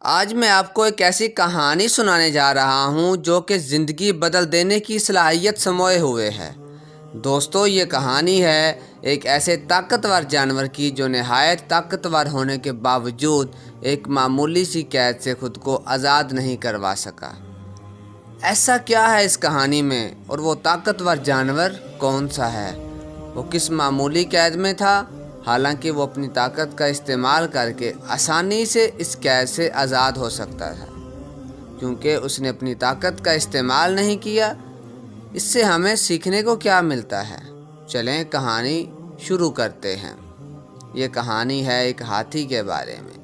آج میں آپ کو ایک ایسی کہانی سنانے جا رہا ہوں جو کہ زندگی بدل دینے کی صلاحیت سموئے ہوئے ہے۔ دوستو، یہ کہانی ہے ایک ایسے طاقتور جانور کی جو نہایت طاقتور ہونے کے باوجود ایک معمولی سی قید سے خود کو آزاد نہیں کروا سکا۔ ایسا کیا ہے اس کہانی میں، اور وہ طاقتور جانور کون سا ہے؟ وہ کس معمولی قید میں تھا، حالانکہ وہ اپنی طاقت کا استعمال کر کے آسانی سے اس قید سے آزاد ہو سکتا تھا، کیونکہ اس نے اپنی طاقت کا استعمال نہیں کیا۔ اس سے ہمیں سیکھنے کو کیا ملتا ہے؟ چلیں کہانی شروع کرتے ہیں۔ یہ کہانی ہے ایک ہاتھی کے بارے میں۔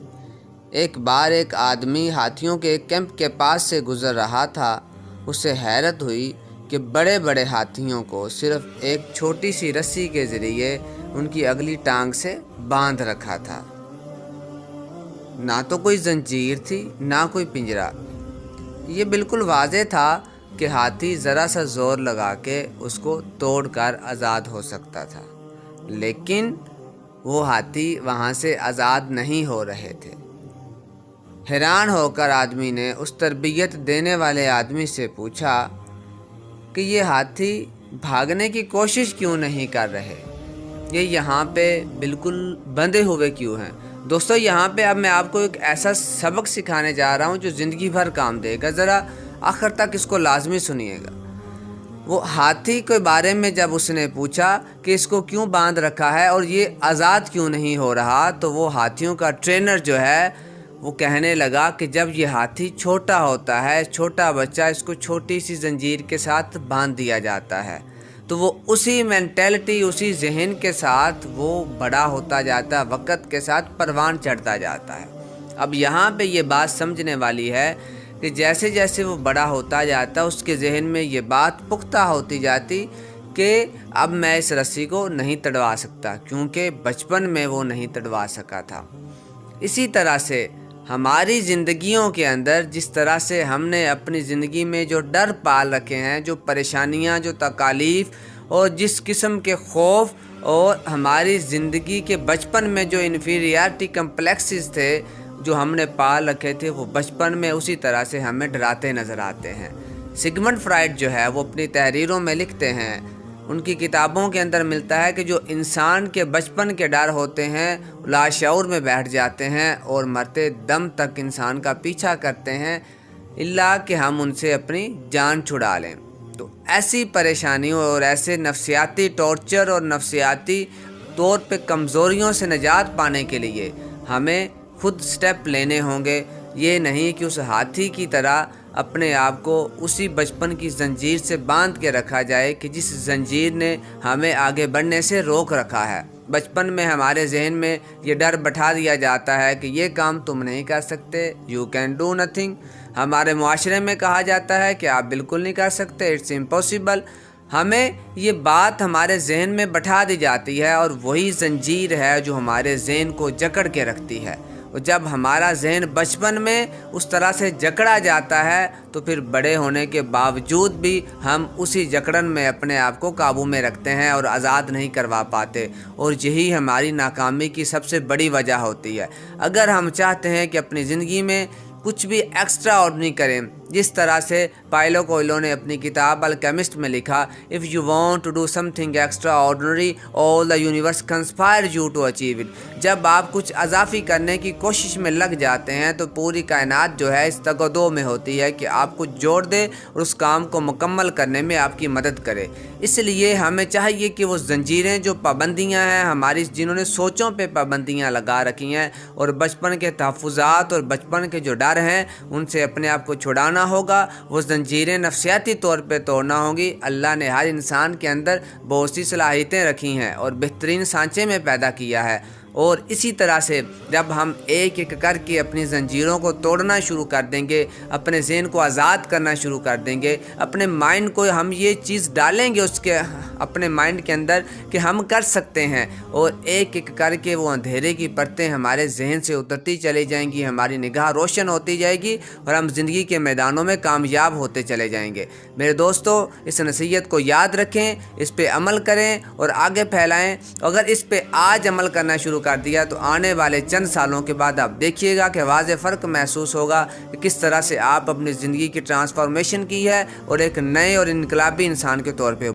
ایک بار ایک آدمی ہاتھیوں کے ایک کیمپ کے پاس سے گزر رہا تھا۔ اسے حیرت ہوئی کہ بڑے بڑے ہاتھیوں کو صرف ایک چھوٹی سی رسی کے ذریعے ان کی اگلی ٹانگ سے باندھ رکھا تھا۔ نہ تو کوئی زنجیر تھی، نہ کوئی پنجرا۔ یہ بالکل واضح تھا کہ ہاتھی ذرا سا زور لگا کے اس کو توڑ کر آزاد ہو سکتا تھا، لیکن وہ ہاتھی وہاں سے آزاد نہیں ہو رہے تھے۔ حیران ہو کر آدمی نے اس تربیت دینے والے آدمی سے پوچھا کہ یہ ہاتھی بھاگنے کی کوشش کیوں نہیں کر رہے؟ یہ یہاں پہ بالکل بندھے ہوئے کیوں ہیں؟ دوستو، یہاں پہ اب میں آپ کو ایک ایسا سبق سکھانے جا رہا ہوں جو زندگی بھر کام دے گا۔ ذرا آخر تک اس کو لازمی سنیے گا۔ وہ ہاتھی کے بارے میں جب اس نے پوچھا کہ اس کو کیوں باندھ رکھا ہے اور یہ آزاد کیوں نہیں ہو رہا، تو وہ ہاتھیوں کا ٹرینر جو ہے وہ کہنے لگا کہ جب یہ ہاتھی چھوٹا ہوتا ہے، چھوٹا بچہ، اس کو چھوٹی سی زنجیر کے ساتھ باندھ دیا جاتا ہے، تو وہ اسی مینٹیلٹی، اسی ذہن کے ساتھ وہ بڑا ہوتا جاتا ہے، وقت کے ساتھ پروان چڑھتا جاتا ہے۔ اب یہاں پہ یہ بات سمجھنے والی ہے کہ جیسے جیسے وہ بڑا ہوتا جاتا، اس کے ذہن میں یہ بات پختہ ہوتی جاتی کہ اب میں اس رسی کو نہیں تڑوا سکتا، کیونکہ بچپن میں وہ نہیں تڑوا سکا تھا۔ اسی طرح سے ہماری زندگیوں کے اندر جس طرح سے ہم نے اپنی زندگی میں جو ڈر پال رکھے ہیں، جو پریشانیاں، جو تکالیف اور جس قسم کے خوف، اور ہماری زندگی کے بچپن میں جو انفیریارٹی کمپلیکسز تھے جو ہم نے پال رکھے تھے، وہ بچپن میں اسی طرح سے ہمیں ڈراتے نظر آتے ہیں۔ سگمنڈ فرائڈ جو ہے وہ اپنی تحریروں میں لکھتے ہیں، ان کی کتابوں کے اندر ملتا ہے کہ جو انسان کے بچپن کے ڈر ہوتے ہیں لاشعور میں بیٹھ جاتے ہیں اور مرتے دم تک انسان کا پیچھا کرتے ہیں، الا کہ ہم ان سے اپنی جان چھڑا لیں۔ تو ایسی پریشانیوں اور ایسے نفسیاتی ٹارچر اور نفسیاتی طور پہ کمزوریوں سے نجات پانے کے لیے ہمیں خود سٹیپ لینے ہوں گے۔ یہ نہیں کہ اس ہاتھی کی طرح اپنے آپ کو اسی بچپن کی زنجیر سے باندھ کے رکھا جائے کہ جس زنجیر نے ہمیں آگے بڑھنے سے روک رکھا ہے۔ بچپن میں ہمارے ذہن میں یہ ڈر بٹھا دیا جاتا ہے کہ یہ کام تم نہیں کر سکتے، یو کین ڈو نتھنگ۔ ہمارے معاشرے میں کہا جاتا ہے کہ آپ بالکل نہیں کر سکتے، اٹس امپاسبل۔ ہمیں یہ بات ہمارے ذہن میں بٹھا دی جاتی ہے، اور وہی زنجیر ہے جو ہمارے ذہن کو جکڑ کے رکھتی ہے۔ اور جب ہمارا ذہن بچپن میں اس طرح سے جکڑا جاتا ہے تو پھر بڑے ہونے کے باوجود بھی ہم اسی جکڑن میں اپنے آپ کو قابو میں رکھتے ہیں اور آزاد نہیں کروا پاتے، اور یہی ہماری ناکامی کی سب سے بڑی وجہ ہوتی ہے۔ اگر ہم چاہتے ہیں کہ اپنی زندگی میں کچھ بھی ایکسٹرا آرڈنری کریں، جس طرح سے پائلو کوئلو نے اپنی کتاب الکیمسٹ میں لکھا، if you want to do something extraordinary all the universe conspires you to achieve it۔ جب آپ کچھ اضافی کرنے کی کوشش میں لگ جاتے ہیں تو پوری کائنات جو ہے اس تگ و دو میں ہوتی ہے کہ آپ کو جوڑ دے اور اس کام کو مکمل کرنے میں آپ کی مدد کرے۔ اس لیے ہمیں چاہیے کہ وہ زنجیریں، جو پابندیاں ہیں ہماری، جنہوں نے سوچوں پہ پابندیاں لگا رکھی ہیں اور بچپن کے تحفظات اور بچپن کے جو ڈر ہیں ان سے اپنے آپ کو چھڑانا ہوگا۔ وہ زنجیریں نفسیاتی طور پہ توڑنا ہوگی۔ اللہ نے ہر انسان کے اندر بہت سی صلاحیتیں رکھی ہیں اور بہترین سانچے میں پیدا کیا ہے، اور اسی طرح سے جب ہم ایک ایک کر کے اپنی زنجیروں کو توڑنا شروع کر دیں گے، اپنے ذہن کو آزاد کرنا شروع کر دیں گے، اپنے مائنڈ کو ہم یہ چیز ڈالیں گے اس کے اپنے مائنڈ کے اندر کہ ہم کر سکتے ہیں، اور ایک ایک کر کے وہ اندھیرے کی پرتیں ہمارے ذہن سے اترتی چلی جائیں گی، ہماری نگاہ روشن ہوتی جائے گی، اور ہم زندگی کے میدانوں میں کامیاب ہوتے چلے جائیں گے۔ میرے دوستو، اس نصیحت کو یاد رکھیں، اس پہ عمل کریں اور آگے پھیلائیں۔ اگر اس پہ آج عمل کرنا شروع کر دیا تو آنے والے چند سالوں کے بعد آپ دیکھیے گا کہ واضح فرق محسوس ہوگا کہ کس طرح سے آپ اپنی زندگی کی ٹرانسفارمیشن کی ہے اور ایک نئے اور انقلابی انسان کے طور پہ